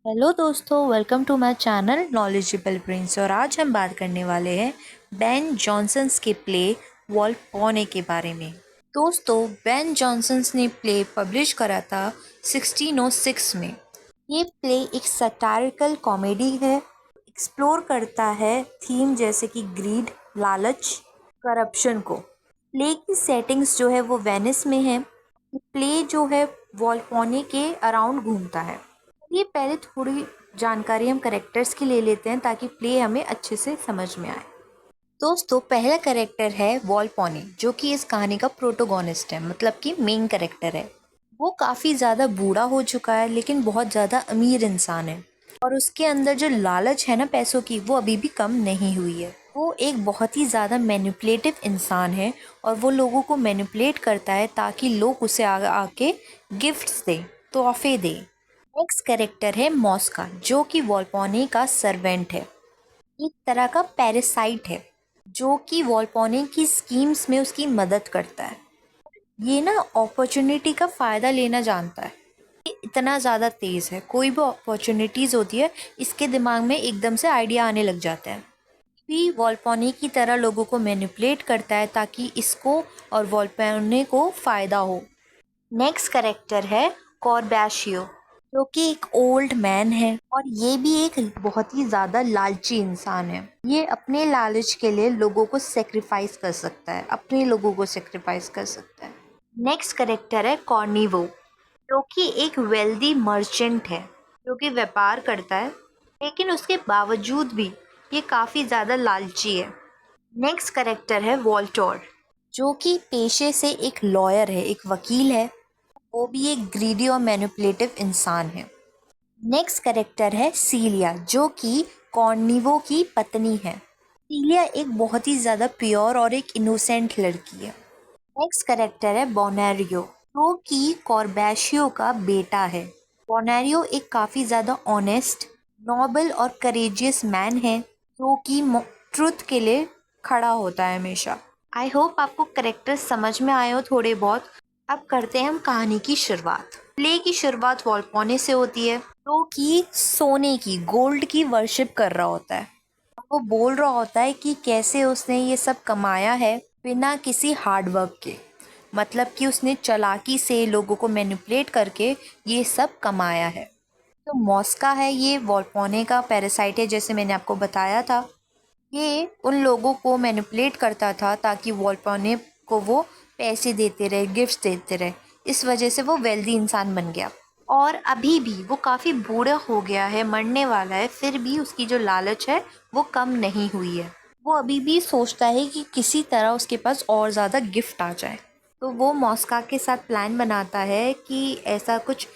Hello दोस्तों, welcome to my channel knowledgeable brains. और आज हम बात करने वाले हैं बेन जॉनसन्स के प्ले वॉल्ट पॉने के बारे में। दोस्तों, बेन जॉनसन्स ने प्ले पब्लिश करा था 1606 में। ये प्ले एक सटारिकल कॉमेडी है, एक्सप्लोर करता है थीम जैसे कि ग्रीड, लालच, करप्शन को। प्ले की सेटिंग्स जो है वो वेनिस में है। प्ले जो है वॉल्पोने के अराउंड घूमता है। ये पहले थोड़ी जानकारी हम करेक्टर्स की ले लेते हैं ताकि प्ले हमें अच्छे से समझ में आए। दोस्तों, पहला करेक्टर है वॉल्पोने, जो कि इस कहानी का प्रोटोगोनिस्ट है, मतलब कि मेन करेक्टर है। वो काफ़ी ज़्यादा बूढ़ा हो चुका है, लेकिन बहुत ज़्यादा अमीर इंसान है। और उसके अंदर जो लालच है ना पैसों की, वो अभी भी कम नहीं हुई है। वो एक बहुत ही ज़्यादा मैनिपुलेटिव इंसान है और वो लोगों को मैनिपुलेट करता है ताकि लोग उसे आके गिफ्ट्स दे, तोहफे दे। नेक्स्ट कैरेक्टर है मॉस्का, जो कि वॉल्पोने का सर्वेंट है। एक तरह का पैरासाइट है जो कि वॉल्पोने की स्कीम्स में उसकी मदद करता है। ये ना अपॉर्चुनिटी का फ़ायदा लेना जानता है। ये इतना ज़्यादा तेज़ है, कोई भी अपॉर्चुनिटीज़ होती है इसके दिमाग में एकदम से आइडिया आने लग जाता है। भी वॉल्पोने की तरह लोगों को मैनिपुलेट करता है ताकि इसको और वॉल्पोने को फ़ायदा हो। नेक्स्ट करेक्टर है कॉर्बैशियो, जो कि एक ओल्ड मैन है और ये भी एक बहुत ही ज़्यादा लालची इंसान है। ये अपने लालच के लिए लोगों को सेक्रीफाइस कर सकता है, अपने लोगों को सेक्रीफाइस कर सकता है। नेक्स्ट करेक्टर है कॉर्निवो, जो कि एक वेल्दी मर्चेंट है, जो कि व्यापार करता है, लेकिन उसके बावजूद भी ये काफ़ी ज़्यादा लालची है। नेक्स्ट करेक्टर है वॉल्टोर, जो कि पेशे से एक लॉयर है, एक वकील है। वो भी एक ग्रीडी और मैनिपुलेटिव इंसान है। नेक्स्ट कैरेक्टर है सीलिया, जो कि कॉर्निवो की पत्नी है। सीलिया एक बहुत ही ज़्यादा प्योर और एक इनोसेंट लड़की है। नेक्स्ट कैरेक्टर है बोनेरियो, जो कि कॉर्बैशियो का बेटा है। बोनेरियो एक काफ़ी ज़्यादा ऑनेस्ट, नोबल और करेजियस मैन है, जो कि ट्रुथ के लिए खड़ा होता है हमेशा। आई होप आपको करेक्टर समझ में आए हो थोड़े बहुत। अब करते हैं हम कहानी की शुरुआत। प्ले की शुरुआत वॉल्पोने से होती है, जो कि सोने की, गोल्ड की वर्शिप कर रहा होता है। वो बोल रहा होता है कि कैसे उसने ये सब कमाया है बिना किसी हार्ड वर्क के, मतलब कि उसने चालाकी से लोगों को मैनिपुलेट करके ये सब कमाया है। तो मॉस्का है, ये वॉल्पोने का पैरासाइट है, जैसे मैंने आपको बताया था। ये उन लोगों को मैनिपुलेट करता था ताकि वॉल्पोने को वो पैसे देते रहे, गिफ्ट्स देते रहे। इस वजह से वो वेल्दी इंसान बन गया। और अभी भी वो काफ़ी बूढ़ा हो गया है, मरने वाला है, फिर भी उसकी जो लालच है वो कम नहीं हुई है। वो अभी भी सोचता है कि किसी तरह उसके पास और ज़्यादा गिफ्ट आ जाए। तो वो मॉस्का के साथ प्लान बनाता है कि ऐसा कुछ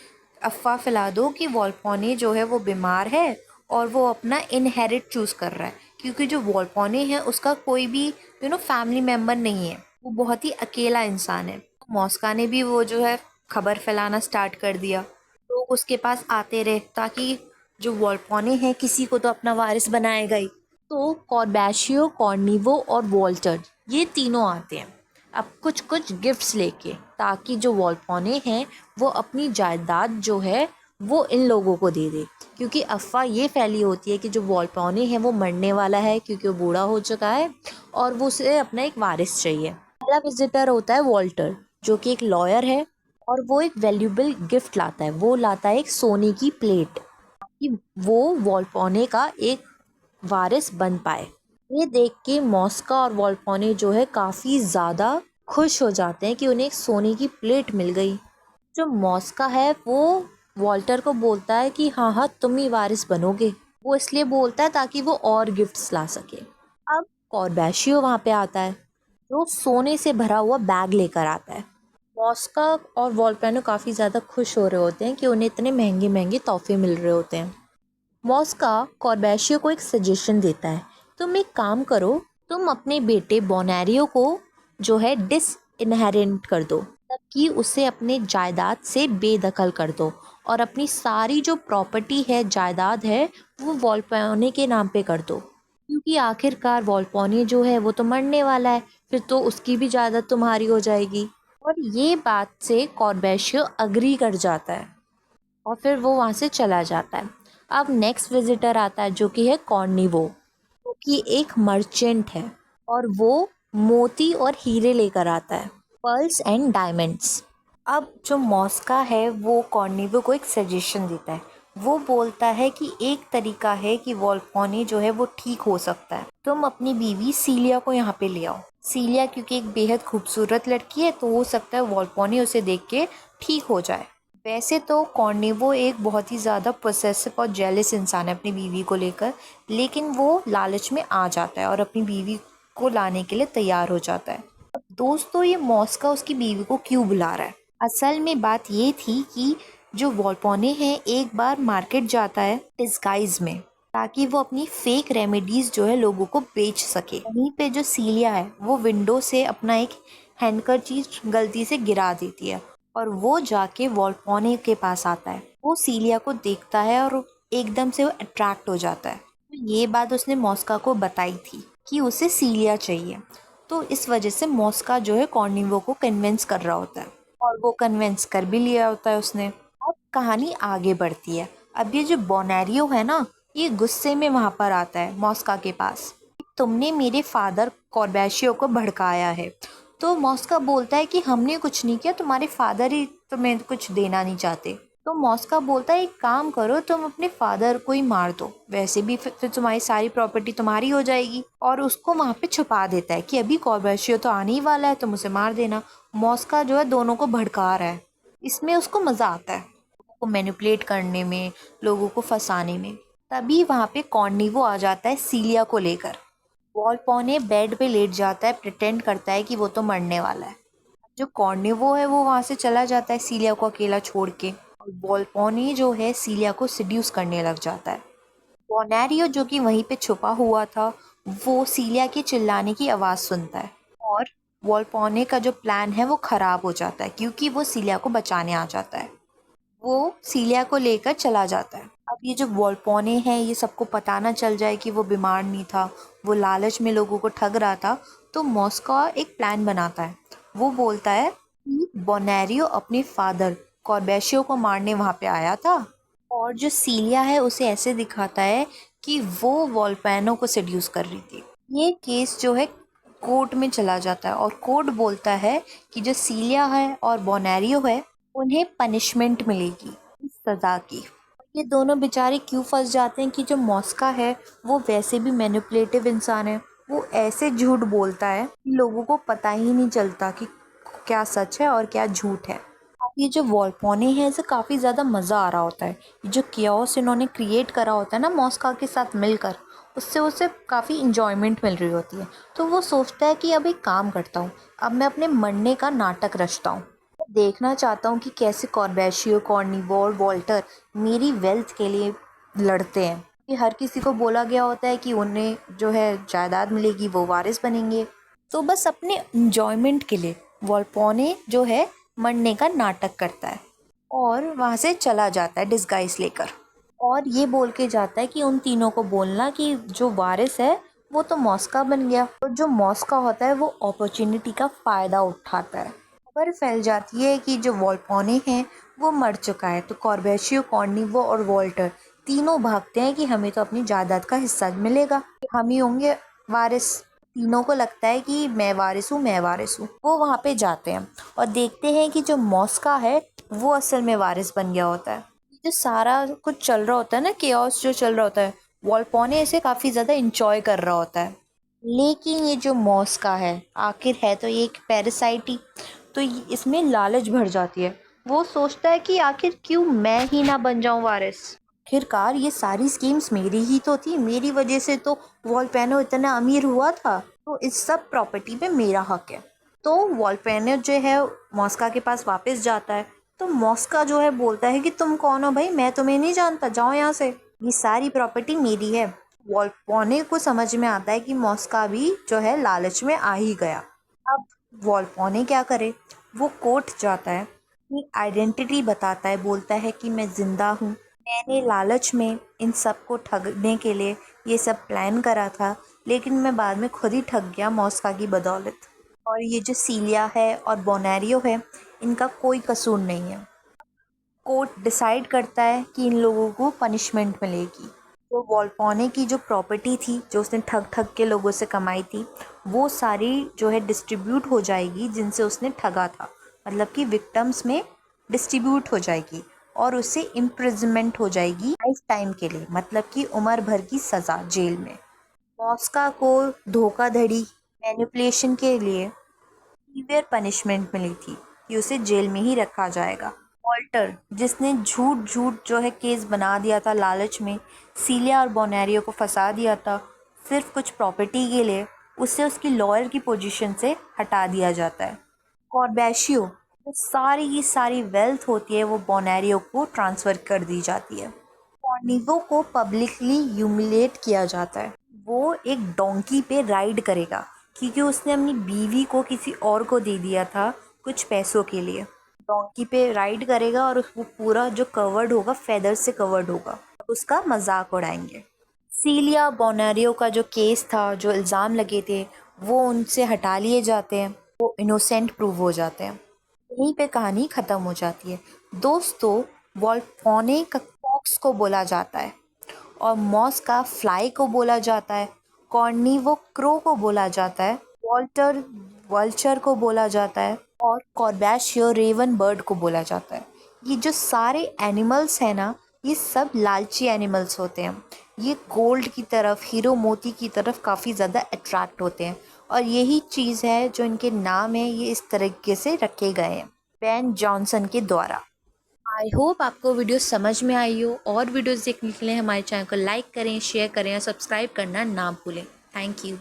अफ़वाह फैला दो कि वॉल्पोने जो है वो बीमार है और वो अपना इनहेरिट चूज़ कर रहा है, क्योंकि जो वॉल्पोने है उसका कोई भी फैमिली मेम्बर नहीं है। वो बहुत ही अकेला इंसान है। मॉस्का ने भी वो जो है खबर फैलाना स्टार्ट कर दिया। लोग उसके पास आते रहे ताकि जो वॉल्पोने है किसी को तो अपना वारिस बनाएगा ही। तो कॉर्बैशियो, कॉर्निवो और वॉल्टर, ये तीनों आते हैं अब कुछ कुछ गिफ्ट्स लेके, ताकि जो वॉल्पोने हैं वो अपनी जायदाद जो है वो इन लोगों को दे दे। क्योंकि अफवाह ये फैली होती है कि जो वॉल्पोने है वो मरने वाला है, क्योंकि वो बूढ़ा हो चुका है और वो उसे अपना एक वारिस चाहिए। पहला विजिटर होता है वॉल्टर, जो कि एक लॉयर है और वो एक वैल्यूबल गिफ्ट लाता है। वो लाता है एक सोने की प्लेट, कि वो वॉल्पोने का एक वारिस बन पाए। ये देख के मॉस्का और वॉल्पोने जो है काफ़ी ज़्यादा खुश हो जाते हैं कि उन्हें एक सोने की प्लेट मिल गई। जो मॉस्का है वो वॉल्टर को बोलता है कि हाँ हाँ, तुम ही वारिस बनोगे। वो इसलिए बोलता है ताकि वो और गिफ्ट्स ला सके। अब कॉर्बैशियो वहाँ पे आता है, जो सोने से भरा हुआ बैग लेकर आता है। मॉस्का और वॉल्पेनो काफ़ी ज़्यादा खुश हो रहे होते हैं कि उन्हें इतने महंगे महंगे तोहफे मिल रहे होते हैं। मॉस्का कॉर्बैशियो को एक सजेशन देता है, तुम एक काम करो, तुम अपने बेटे बोनेरियो को जो है डिस इनहेरिट कर दो, कि उसे अपने जायदाद से बेदखल कर दो और अपनी सारी जो प्रॉपर्टी है, जायदाद है, वो वॉल्पोने के नाम पे कर दो। क्योंकि आखिरकार वॉल्पोने जो है वो तो मरने वाला है, फिर तो उसकी भी जायदाद तुम्हारी हो जाएगी। और ये बात से कॉर्बैशियो अग्री कर जाता है और फिर वो वहाँ से चला जाता है। अब नेक्स्ट विजिटर आता है जो कि है कॉर्निवो, जो कि एक मर्चेंट है और वो मोती और हीरे लेकर आता है, पर्ल्स एंड डायमंड्स। अब जो मॉस्का है वो कॉर्निवो को एक सजेशन देता है। वो बोलता है कि एक तरीका है कि वॉल्पोने जो है वो ठीक हो सकता है, तुम अपनी बीवी सीलिया को यहाँ पे ले आओ। सीलिया क्योंकि एक बेहद खूबसूरत लड़की है तो हो सकता है वॉल्पोने उसे देख के ठीक हो जाए। वैसे तो कॉर्निवो एक बहुत ही ज़्यादा पोसेसिव और जेलस इंसान है अपनी बीवी को लेकर, लेकिन वो लालच में आ जाता है और अपनी बीवी को लाने के लिए तैयार हो जाता है। अब दोस्तों ये मॉस्का उसकी बीवी को क्यों बुला रहा है? असल में बात ये थी कि जो वॉल्पोने है एक बार मार्केट जाता है डिस्गाइज में, ताकि वो अपनी फेक रेमेडीज जो है लोगों को बेच सके। वहीं पे जो सीलिया है वो विंडो से अपना एक हैंडकरचीफ गलती से गिरा देती है और वो जाके वॉल्पोने के पास आता है। वो सीलिया को देखता है और एकदम से वो अट्रैक्ट हो जाता है। ये बात उसने मॉस्का को बताई थी कि उसे सीलिया चाहिए, तो इस वजह से मॉस्का जो है कॉर्निवो को कन्विंस कर रहा होता है और वो कन्विंस कर भी लिया होता है उसने। अब कहानी आगे बढ़ती है। अब ये जो बोनेरियो है ना, ये गुस्से में वहां पर आता है मॉस्का के पास, तुमने मेरे फादर कॉर्बेशियो को भड़काया है। तो मॉस्का बोलता है कि हमने कुछ नहीं किया, तुम्हारे फादर ही तुम्हें कुछ देना नहीं चाहते। तो मॉस्का बोलता है एक काम करो, तुम अपने फादर को ही मार दो, वैसे भी फिर तुम्हारी सारी प्रॉपर्टी तुम्हारी हो जाएगी। और उसको वहां पे छुपा देता है कि अभी कॉर्बेशियो तो आने ही वाला है, तुम उसे मार देना। मॉस्का जो है दोनों को भड़का रहा है, इसमें उसको मजा आता है, लोगों को मैनिपुलेट करने में, लोगों को फंसाने में। तभी वहां पे कॉर्निवो आ जाता है सीलिया को लेकर। वॉल्पोने बेड पे लेट जाता है, प्रिटेंड करता है कि वो तो मरने वाला है। जो कॉर्निवो है वो वहां से चला जाता है सीलिया को अकेला छोड़ के, और वॉल्पोने जो है सीलिया को सिड्यूस करने लग जाता है। बोनेरियो जो कि वहीं पे छुपा हुआ था, वो सीलिया के चिल्लाने की आवाज़ सुनता है और वॉल्पोने का जो प्लान है वो खराब हो जाता है क्योंकि वो सीलिया को बचाने आ जाता है। वो सीलिया को लेकर चला जाता है। अब ये जो वॉल्पोने है ये सबको पता ना चल जाए कि वो बीमार नहीं था, वो लालच में लोगों को ठग रहा था। तो मॉस्को एक प्लान बनाता है। वो बोलता है कि बोनेरियो अपने फादर कॉर्बेशियो को मारने वहां पे आया था, और जो सीलिया है उसे ऐसे दिखाता है कि वो वॉल्पेनो को सेड्यूस कर रही थी। ये केस जो है कोर्ट में चला जाता है और कोर्ट बोलता है कि जो सीलिया है और बोनेरियो है उन्हें पनिशमेंट मिलेगी, सजा की। ये दोनों बेचारे क्यों फंस जाते हैं कि जो मॉस्का है वो वैसे भी मैनिपुलेटिव इंसान है, वो ऐसे झूठ बोलता है कि लोगों को पता ही नहीं चलता कि क्या सच है और क्या झूठ है। अब ये जो वॉल्पोने है इसे काफ़ी ज़्यादा मज़ा आ रहा होता है। ये जो कियोस इन्होंने क्रिएट करा होता है ना मॉस्का के साथ मिलकर, उससे उसे काफ़ी इंजॉयमेंट मिल रही होती है। तो वो सोचता है कि अब एक काम करता हूँ, अब मैं अपने मरने का नाटक रचता हूँ। देखना चाहता हूँ कि कैसे कॉर्बेशियो, कॉर्निवो और वॉल्टर मेरी वेल्थ के लिए लड़ते हैं। कि हर किसी को बोला गया होता है कि उन्हें जो है जायदाद मिलेगी, वो वारिस बनेंगे। तो बस अपने इंजॉयमेंट के लिए वॉल्पोने जो है मरने का नाटक करता है और वहाँ से चला जाता है डिस्गाइज लेकर, और ये बोल के जाता है कि उन तीनों को बोलना कि जो वारिस है वो तो मॉस्का बन गया। तो जो मॉस्का होता है वो अपॉर्चुनिटी का फ़ायदा उठाता है। खबर फैल जाती है कि जो वॉल्पोने है वो मर चुका है। तो कॉर्बेशियो, कॉर्निवो और वॉल्टर तीनों भागते हैं कि हमें तो अपनी जायदाद का हिस्सा मिलेगा, हम ही होंगे वारिस। तीनों को लगता है कि मैं वारिस हूँ, मैं वारिस हूँ। वो वहाँ पे जाते हैं और देखते हैं कि जो मॉस्का है वो असल में वारिस बन गया होता है। जो सारा कुछ चल रहा होता है ना, केओस जो चल रहा होता है, वॉल्पोने इसे काफ़ी ज़्यादा इंजॉय कर रहा होता है। लेकिन ये जो मॉस्का है आखिर है तो ये एक पैरासाइट ही, तो इसमें लालच भर जाती है। वो सोचता है कि आखिर क्यों मैं ही ना बन जाऊं वारिस। आखिरकार ये सारी स्कीम्स मेरी ही तो थी, मेरी वजह से तो वॉल्पेनो इतना अमीर हुआ था, तो इस सब प्रॉपर्टी पे मेरा हक है। तो वॉल्पेनो जो है मॉस्का के पास वापस जाता है। तो मॉस्का जो है बोलता है कि तुम कौन हो भाई, मैं तुम्हें नहीं जानता, जाओ यहाँ से, ये सारी प्रॉपर्टी मेरी है। वॉल्पोने को समझ में आता है कि मॉस्का भी जो है लालच में आ ही गया। अब वॉल्पोने क्या करे, वो कोर्ट जाता है, अपनी आइडेंटिटी बताता है, बोलता है कि मैं जिंदा हूँ, मैंने लालच में इन सबको ठगने के लिए ये सब प्लान करा था, लेकिन मैं बाद में खुद ही ठग गया मॉस्का की बदौलत, और ये जो सीलिया है और बोनेरियो है इनका कोई कसूर नहीं है। कोर्ट डिसाइड करता है कि इन लोगों को पनिशमेंट मिलेगी। तो वॉल्पोने की जो प्रॉपर्टी थी, जो उसने ठग ठग के लोगों से कमाई थी, वो सारी जो है डिस्ट्रीब्यूट हो जाएगी जिनसे उसने ठगा था, मतलब कि विक्टिम्स में डिस्ट्रीब्यूट हो जाएगी और उसे इम्प्रिजनमेंट हो जाएगी लाइफ टाइम के लिए, मतलब कि उम्र भर की सज़ा जेल में। मॉस्का को धोखाधड़ी मैनिपुलेशन के लिए सीवियर पनिशमेंट मिली थी कि उसे जेल में ही रखा जाएगा। वॉल्टर, जिसने झूठ झूठ जो है केस बना दिया था लालच में, सीलिया और बोनेरियो को फंसा दिया था सिर्फ कुछ प्रॉपर्टी के लिए, उससे उसकी लॉयर की पोजीशन से हटा दिया जाता है। कॉर्बेशियो, वो सारी की सारी वेल्थ होती है वो बोनेरियो को ट्रांसफ़र कर दी जाती है। कॉर्निगो को पब्लिकली ह्यूमिलेट किया जाता है। वो एक डोंकी पे राइड करेगा क्योंकि उसने अपनी बीवी को किसी और को दे दिया था कुछ पैसों के लिए। डोंकी पे राइड करेगा और वो पूरा जो कवर्ड होगा फेदर से कवर्ड होगा, उसका मजाक उड़ाएंगे। सीलिया बोनेरियो का जो केस था, जो इल्ज़ाम लगे थे, वो उनसे हटा लिए जाते हैं, वो इनोसेंट प्रूव हो जाते हैं। यहीं पे कहानी ख़त्म हो जाती है। दोस्तों, वॉल्पोने का फॉक्स को बोला जाता है और मॉस का फ्लाई को बोला जाता है, कॉर्निवो क्रो को बोला जाता है, वॉल्टर वल्चर को बोला जाता है और कॉर्बेशियो रेवन बर्ड को बोला जाता है। ये जो सारे एनिमल्स हैं ना, ये सब लालची एनिमल्स होते हैं। ये गोल्ड की तरफ, हीरो मोती की तरफ काफ़ी ज़्यादा अट्रैक्ट होते हैं और यही चीज़ है जो इनके नाम है, ये इस तरीके से रखे गए हैं बेन जॉनसन के द्वारा। आई होप आपको वीडियो समझ में आई हो। और वीडियोस देखने के लिए हमारे चैनल को लाइक करें, शेयर करें और सब्सक्राइब करना ना भूलें। Thank you.